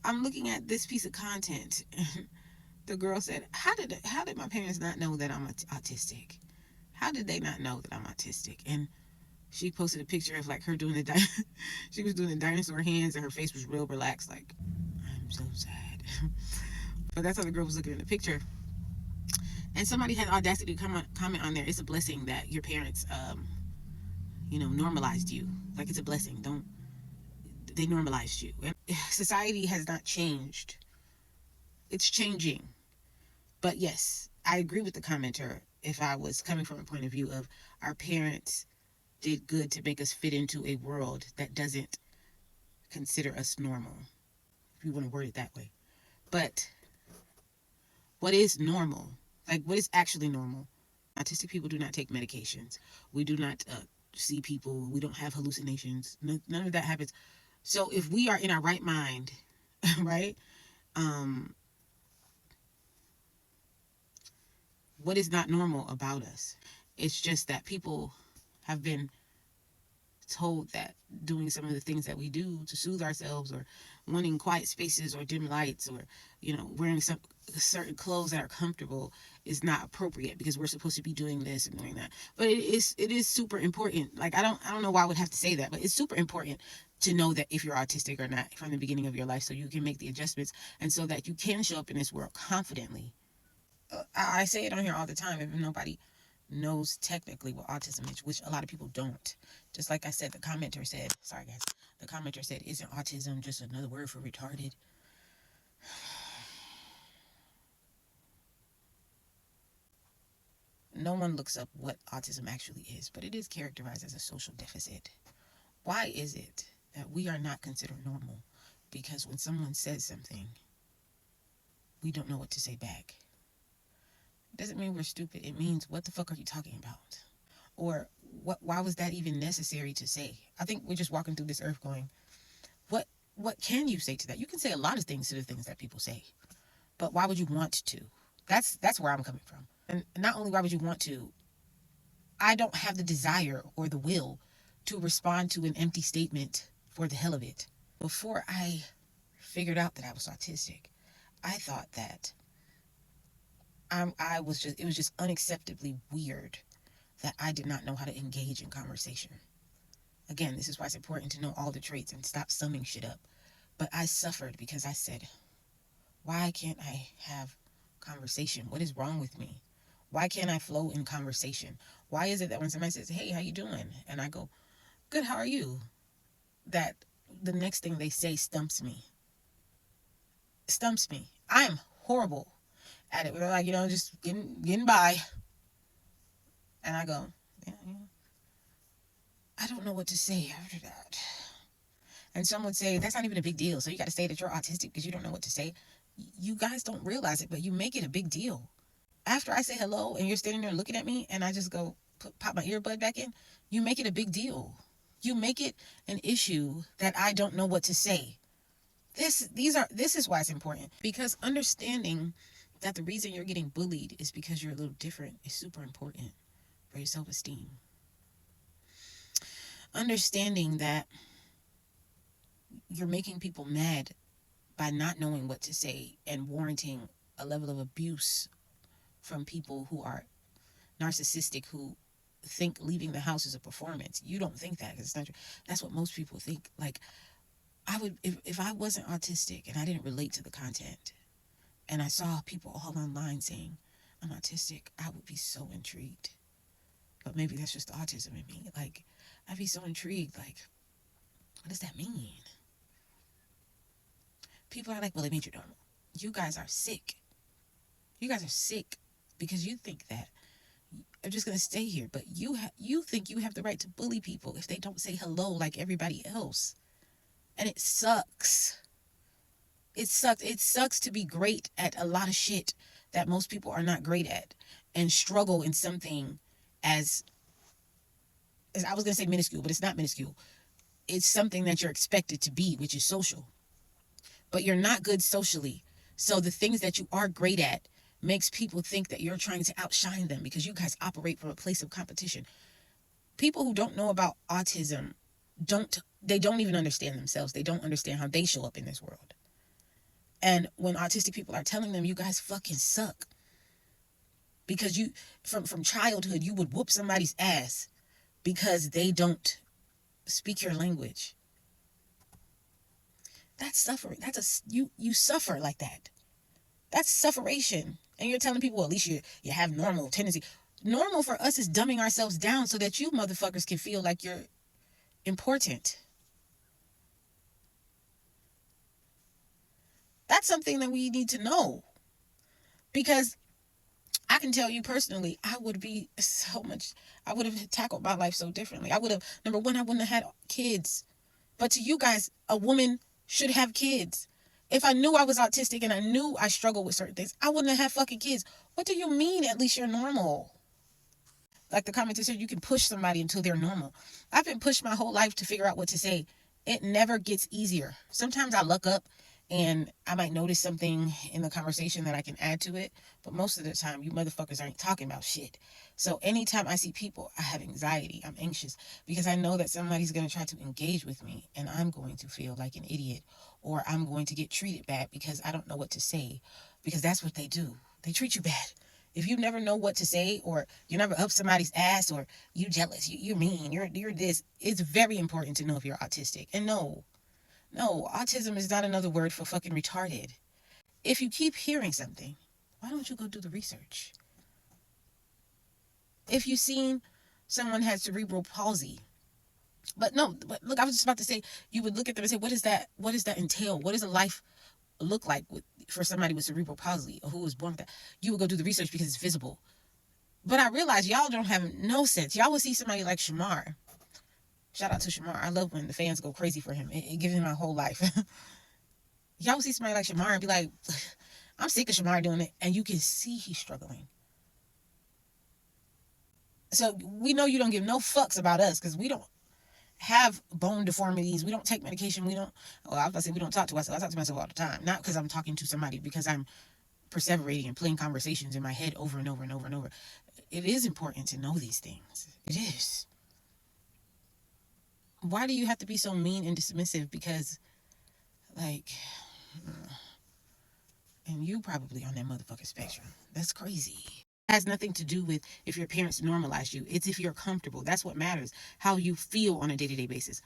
I'm looking at this piece of content. The girl said, how did my parents not know that I'm autistic? How did they not know that I'm autistic? And she posted a picture of like her doing the she was doing the dinosaur hands, and her face was real relaxed, like, I'm so sad. But that's how the girl was looking in the picture. And somebody had the audacity to comment on there. It's a blessing that your parents, normalized you. Like, it's a blessing. Don't They normalized you. And society has not changed. It's changing. But yes, I agree with the commenter. If I was coming from a point of view of our parents did good to make us fit into a world that doesn't consider us normal, if you want to word it that way. But what is normal? Like, what is actually normal? Autistic people do not take medications. We do not see people. We don't have hallucinations. None of that happens. So if we are in our right mind, right? What is not normal about us? It's just that people have been told that doing some of the things that we do to soothe ourselves, or wanting quiet spaces or dim lights, or wearing some certain clothes that are comfortable, is not appropriate, because we're supposed to be doing this and doing that. But it is super important. Like, I don't know why I would have to say that, but it's super important to know that if you're autistic or not from the beginning of your life, so you can make the adjustments, and so that you can show up in this world confidently. I say it on here all the time. If nobody knows technically what autism is, which a lot of people don't. Just like I said, the commenter said, sorry guys, the commenter said, isn't autism just another word for retarded? No one looks up what autism actually is, but it is characterized as a social deficit. Why is it that we are not considered normal? Because when someone says something, we don't know what to say back. It doesn't mean we're stupid. It means, what the fuck are you talking about? Or why was that even necessary to say? I think we're just walking through this earth going, what can you say to that? You can say a lot of things to the things that people say, but why would you want to? That's where I'm coming from. And not only why would you want to, I don't have the desire or the will to respond to an empty statement for the hell of it. Before I figured out that I was autistic, I thought that it was just unacceptably weird that I did not know how to engage in conversation. Again, this is why it's important to know all the traits and stop summing shit up. But I suffered because I said, why can't I have conversation? What is wrong with me? Why can't I flow in conversation? Why is it that when somebody says, hey, how you doing? And I go, good, how are you? That the next thing they say stumps me. Stumps me. I am horrible at it. They're like, just getting by. And I go, yeah. I don't know what to say after that. And some would say, that's not even a big deal. So you got to say that you're autistic because you don't know what to say. You guys don't realize it, but you make it a big deal. After I say hello and you're standing there looking at me and I just go pop my earbud back in, you make it a big deal. You make it an issue that I don't know what to say. This is why it's important, because understanding that the reason you're getting bullied is because you're a little different is super important for your self-esteem. Understanding that you're making people mad by not knowing what to say and warranting a level of abuse from people who are narcissistic, who think leaving the house is a performance. You don't think that, because it's not true. That's what most people think. Like, I would, if I wasn't autistic and I didn't relate to the content, and I saw people all online saying I'm autistic, I would be so intrigued. But maybe that's just autism in me. Like, I'd be so intrigued. Like, what does that mean? People are like, well, it means you're normal. You guys are sick. You guys are sick because you think that I'm just going to stay here. But you think you have the right to bully people if they don't say hello like everybody else. And it sucks. It sucks. It sucks to be great at a lot of shit that most people are not great at, and struggle in something as I was going to say minuscule, but it's not minuscule. It's something that you're expected to be, which is social. But you're not good socially. So the things that you are great at makes people think that you're trying to outshine them, because you guys operate from a place of competition. People who don't know about autism don't even understand themselves. They don't understand how they show up in this world. And when autistic people are telling them, you guys fucking suck. Because you, from childhood, you would whoop somebody's ass because they don't speak your language. That's suffering. You suffer like that. That's sufferation. And you're telling people, well, at least you have normal tendency. Normal for us is dumbing ourselves down so that you motherfuckers can feel like you're important. That's something that we need to know. Because I can tell you personally, I would have tackled my life so differently. Number one, I wouldn't have had kids. But to you guys, a woman should have kids. If I knew I was autistic and I knew I struggled with certain things, I wouldn't have had fucking kids. What do you mean, at least you're normal? Like the commenter said, you can push somebody until they're normal. I've been pushed my whole life to figure out what to say. It never gets easier. Sometimes I look up and I might notice something in the conversation that I can add to it. But most of the time, you motherfuckers ain't talking about shit. So anytime I see people, I have anxiety. I'm anxious because I know that somebody's going to try to engage with me and I'm going to feel like an idiot, or I'm going to get treated bad because I don't know what to say, because that's what they do. They treat you bad. If you never know what to say, or you never up somebody's ass, or you jealous, you're mean, you're this, it's very important to know if you're autistic. And no, autism is not another word for fucking retarded. If you keep hearing something, why don't you go do the research? If you've seen someone has cerebral palsy, but look, I was just about to say, you would look at them and say, what does that entail? What does a life look like for somebody with cerebral palsy or who was born with that? You would go do the research because it's visible. But I realize y'all don't have no sense. Y'all would see somebody like Shamar. Shout out to Shamar. I love when the fans go crazy for him. It gives him my whole life. Y'all would see somebody like Shamar and be like, I'm sick of Shamar doing it. And you can see he's struggling. So we know you don't give no fucks about us because we don't have bone deformities. We don't take medication. I was about to say we don't talk to ourselves. I talk to myself all the time. Not because I'm talking to somebody, because I'm perseverating and playing conversations in my head over and over and over and over. It is important to know these things. It is. Why do you have to be so mean and dismissive? Because, like, and you probably on that motherfucking spectrum. That's crazy. It has nothing to do with if your parents normalized you. It's if you're comfortable. That's what matters. How you feel on a day-to-day basis.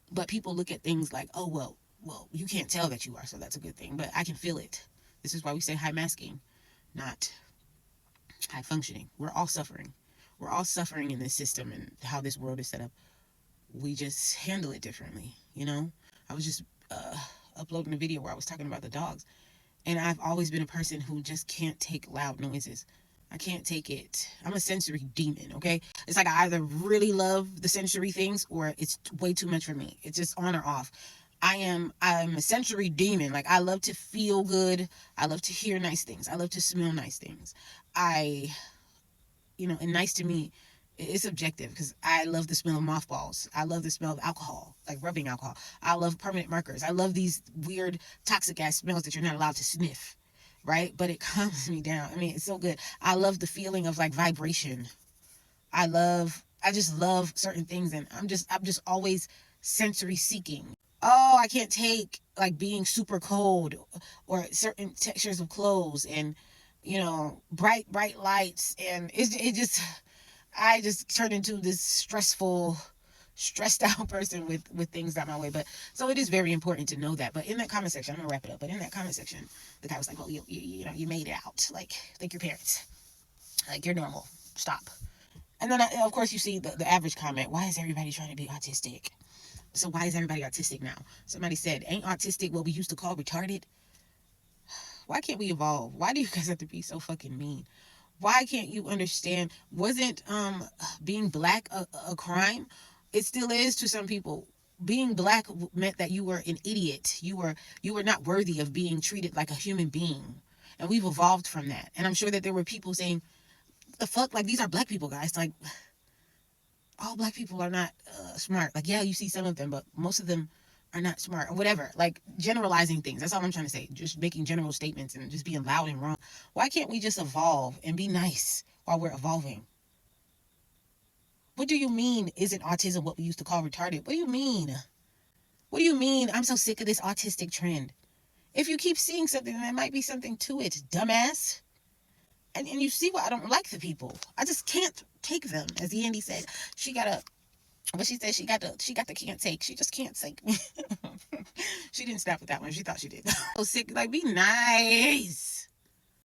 But people look at things like, oh, well, you can't tell that you are, so that's a good thing. But I can feel it. This is why we say high masking, not high functioning. We're all suffering. We're all suffering in this system and how this world is set up. We just handle it differently, you know? I was just uploading a video where I was talking about the dogs. And I've always been a person who just can't take loud noises. I can't take it. I'm a sensory demon, okay? It's like I either really love the sensory things or it's way too much for me. It's just on or off. I'm a sensory demon. Like, I love to feel good. I love to hear nice things. I love to smell nice things. And nice to me, it's subjective because I love the smell of mothballs. I love the smell of alcohol, like rubbing alcohol. I love permanent markers. I love these weird toxic ass smells that you're not allowed to sniff, right? But it calms me down. I mean, it's so good. I love the feeling of like vibration. I just love certain things, and I'm just always sensory seeking. Oh, I can't take like being super cold or certain textures of clothes and bright lights, and I just turned into this stressed out person with things not my way. But so it is very important to know that. But in that comment section, I'm gonna wrap it up. But in that comment section, the guy was like, "Well, you made it out. Like, thank your parents. Like, you're normal. Stop." And then of course you see the average comment: "Why is everybody trying to be autistic?" So why is everybody autistic now? Somebody said, "Ain't autistic what we used to call retarded?" Why can't we evolve? Why do you guys have to be so fucking mean? Why can't you understand? Wasn't being black a crime? It still is to some people. Being black meant that you were an idiot. You were not worthy of being treated like a human being. And we've evolved from that. And I'm sure that there were people saying, "The fuck? Like, these are black people, guys. Like, all black people are not smart. Like, yeah, you see some of them, but most of them are not smart," or whatever. Like, generalizing things. That's all I'm trying to say. Just making general statements and just being loud and wrong. Why can't we just evolve and be nice while we're evolving? What do you mean, isn't autism what we used to call retarded? What do you mean? What do you mean? I'm so sick of this autistic trend. If you keep seeing something, then there might be something to it, dumbass. And you see why I don't like the people. I just can't take them. As Yandy said, she got a, but she said she got the can't take. She just can't take me. She didn't snap with that one. She thought she did. Oh, sick. Like, be nice.